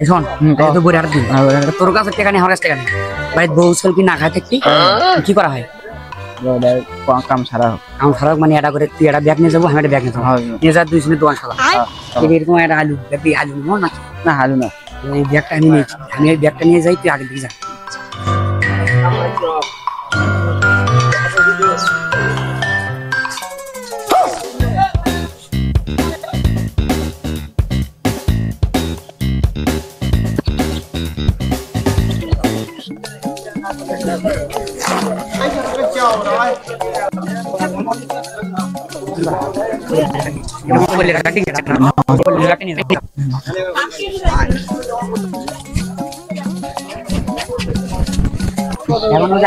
শোন তো বড় আর দিন তোর কাছে টাকা নেই আমার কাছে টাকা নেই ভাই বউ সেলফি না খায় থাকতি কি করা হয় কাম ছাড়া মানে এটা করে তুই একটা ব্যাগ নিয়ে যাবো আমি একটা ব্যাগ নিয়ে যাবো নিয়ে যা দুই জনের দোকান সালা এরকম একটা আলু আলু নিবো না না হালু না এই ব্যাগটা আমি নিয়েছি আমি এই ব্যাগটা নিয়ে যাই তুই আগে দিকে যা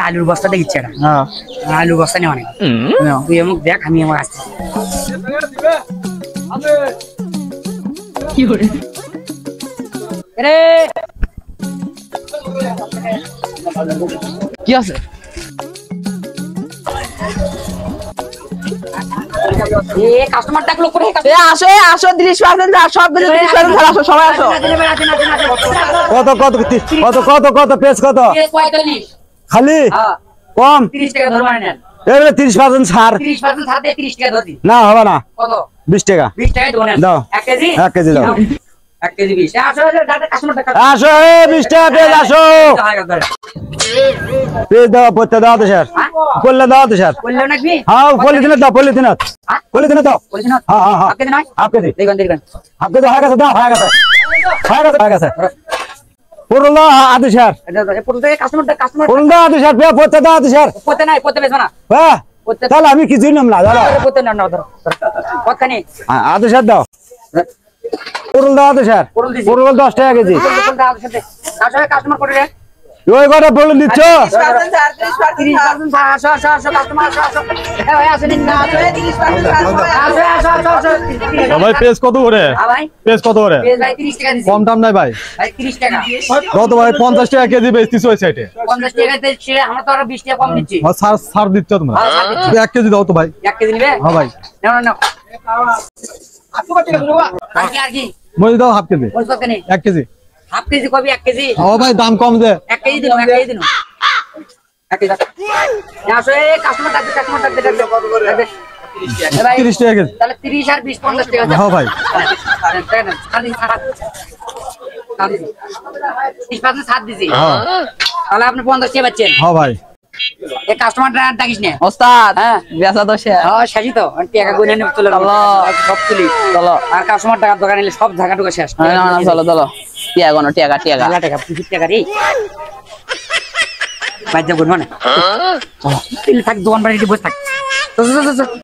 আলুর বস্তা দেখছি আলুর বস্তা নেই অনেক তুই এমন দেখ আমি আমার আসছি কি আছে কাস্টমার ডাকলো করে আসো আসো 30% সব 30% আসো সবাই আসো কত কত কত কত কত পেজ কত খালি কম 30 টাকা ধরবেন নেন এবারে 30% ছাড় 30% ছাড় দে 30 টাকা ধরি না হবে না কত 20 টাকা 20 টাকা দোনেন দাও 1 কেজি 1 কেজি দাও 1 কেজি 20 আসো দাদা কাস্টমার ডাক আসো এ 20 টাকা পেজ আসো পেজ দাও পড়তে দাও তো স্যার বললে দাও তো স্যার বললো নাকি হ্যাঁ বলে দিন দাও বলে দিন বলে দিন দাও বলছিস না হ্যাঁ হ্যাঁ আপনি নয় আপকে দি দেখুন দেখুন আপকে তো হয়ে গেছে দাও হয়ে গেছে হয়ে গেছে পুরো আদি স্যার এটা পুরো থেকে কাস্টমার পুরো আদি স্যার পড়তে দাও আদি স্যার পড়তে নাই পড়তে বেশ না হ্যাঁ তাহলে আমি কিছু নাম না দাদা পড়তে না না ধর কথা নেই আদি স্যার দাও পুরো দাও আদি স্যার পুরো 10 টাকা কেজি আসলে কাস্টমার করে রে ওই কথা বলে দিচ্ছ ভাই পেজ কত করে পেজ কত করে কম দাম নাই ভাই কত ভাই 50 টাকা কেজি বেচতিস ওই সাইডে 50 টাকা দিচ্ছি আমরা তো আরো 20 টাকা কম দিচ্ছি ছাড় দিচ্ছ তোমরা 1 কেজি দাও তো ভাই 1 কেজি নিবে হ্যাঁ ভাই না না আর কি মই দাও হাফ কেজি বল কত নেই 1 কেজি হাফ কেজি কবি 1 কেজি ও ভাই দাম কম দে 1 কেজি দিন 1 কেজি দিন 1 কেজি আসো এই কাস্টমার ডাকতে কত করে 30 টাকা কেজি তাহলে 30 আর 20 50 টাকা হ্যাঁ ভাই 30% ছাড় দিছি তাহলে আপনি 50 টাকা পাচ্ছেন হ্যাঁ ভাই এই কাস্টমারটা ডাকিস না ওস্তাদ হ্যাঁ বেচা তো শেষ হ্যাঁ শেষই তো টাকা গুনে নিয়ে চলে গেল সব তুলি চলো আর কাস্টমার টাকা দোকানে নিলে সব জায়গা টুকু শেষ না না চলো চলো টিয়া গোনো টাকা টাকা 20 টাকা রে বাজ্জা গুন মানে চলো থাক দোকান বাড়িতে বসে থাক